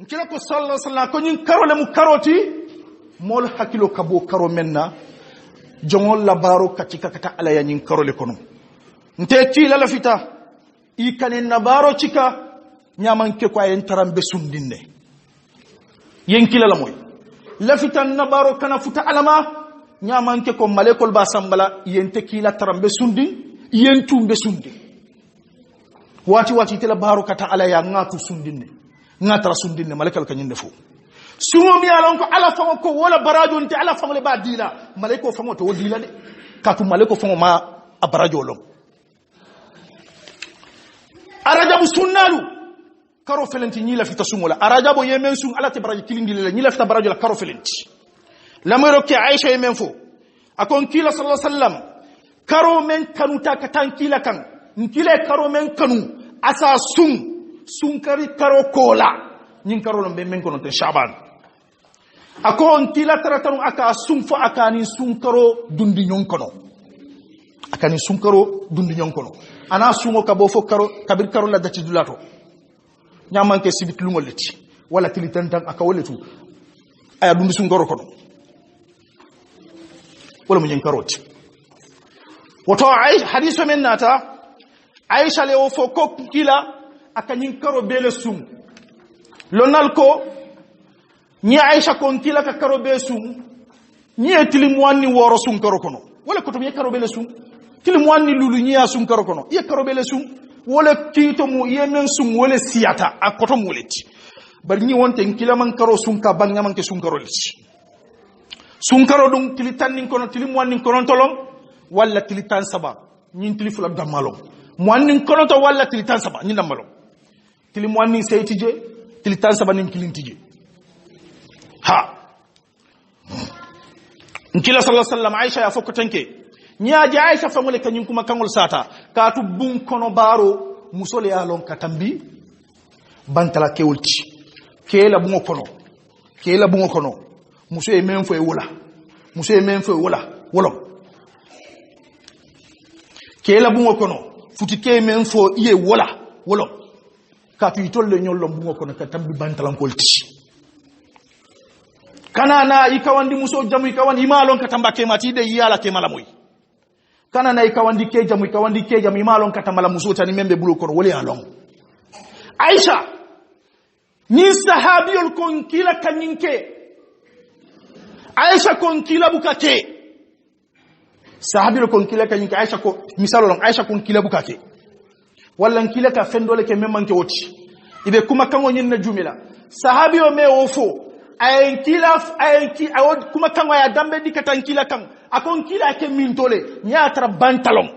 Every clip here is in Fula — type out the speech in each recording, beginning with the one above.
nkila ko sallallahu alaihi wasallam ko nyin karole mu karoti mol hakilo kabo karo menna jongol la baro katika kata ala ya nyin karole kono nte kila la fita i kanen na baro cika nyaman ke ko ayen tarambe sundinne yen kila la moy la fita na baro kana futa alama nyaman ke ko malekol ba sambala yen te kila tarambe sundi yen tumbe sundi wati tela baro kata ala ya ngatu sundinne ngata sundinne malekal kanyin defo sumo mi alon ko ala famo ko wala barajo nte ala famo le ba dila maleko famo to dila de katu maleko famo ma abarajo lom arajabu sunnalu karo felenti nyila fita sumola arajabo yemen sun ala te barajo kilindi le nyila fita barajo la karo felenti lamero ke aisha yemen fo akon kila sallallahu alaihi wasallam karo men kanuta katankila kan nkile karo men kanu asa sun kari karo kola nyin karo lombe men kono te Sha'ban ako nkila taratanu aka sun fo akani sun karo dundi nyon kono akani sun karo dundi nyon kono ana sumo ka bo fo karo kabir karo la dati dulato nyaman ke sibit lungol leti wala tilitantan aka woletu aya dundi sun karo kono wala mun nyen karoti woto ay hadithu men nata Aisha le ofo ko kila akanyin karo bele sum lonal ko ni Aisha ko kila ka karo be sum ni etilimwani woro sum karo kono wala ko to be karo bele sum tilimwani lulu ni ya sum karo kono ye karo bele sum wala kito mu yemen sum wala siyata akoto muleti bar ni wonte kila man karo sum ka banga man ke sum karo liti sum karo dum tilitan nin kono tilimwani kono tolom wala tilitan saba nyin tilifula damalom moannin konoto walla tilitan saba ni namalo tili moannin seytije tilitan saba nin kilintije ha nkila sallallahu alaihi wasallam Aisha ya fokko tanke nyaaji Aisha famole kanyum kuma kangol sata katu bun kono baro musole ya lon katambi bantala kewulti kela bungo kono muso e men fo e wola wolom kela bungo kono futike men fo iye wolo katu itolle nyollo bungo kono ka tambi bantalan kolti kana na ikawandi muso jamu ikawandi imalon ka tamba ke mati de yala ke malamoy kana na ikawandi ke jamu imalon ka tambala muso tani membe bulo kono wole alon Aisha ni sahabiyul kon kila kanyinke Aisha kon kila bukake sahabiro kon kila ka yinka Aisha ko misalo lon Aisha kon kila bukake walla kila ka fendole ke memman ke woti ibe kuma kango nyin na jumila sahabio me wofo ay awod kuma kango ya dambe dikatan kila kan akon kila ke mintole nya tra bantalon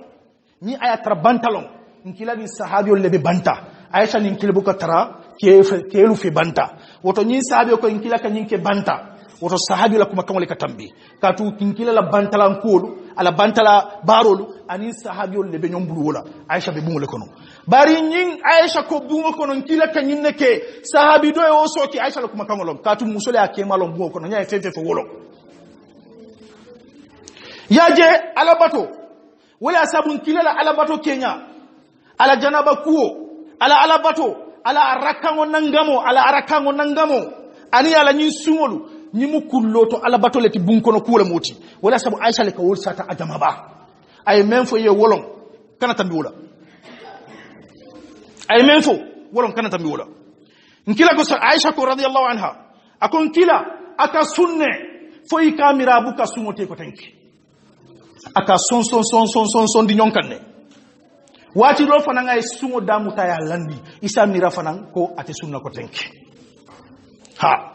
ni aya tra bantalon kila bi sahabio lebe banta Aisha nin kila bukatara ke lu fi banta woto ni sahabio ko kila ka nyinke banta woto sahabi la kuma kamole katambi katu kinkila la bantala nkolu ala bantala barolu ani sahabi le be nyombulu wala Aisha be bungole kono bari nyin Aisha ko bungo kono kila kanyinne ke sahabi do e o soki Aisha la kuma kamolo katu musole akema lo bungo kono nyaay fefe wolo yaje ala bato wala sabun kila la ala bato Kenya ala janaba kuo ala bato ala arakango nangamo ani ala nyin sumolu ni mukulloto ala batoleti bunkono kula moti wala sabu Aisha le ka wol sata ajama ba ay men fo ye wolon kana tambi wala ay men fo wolon kana tambi wala nkila ko Aisha ko radiyallahu anha akon kila aka sunne fo yi kamera buka sumote ko tanki aka son di nyonkanne wati lo fana ngay sumo damu ta ya landi isa mira fana ko ate sunna ko tanki ha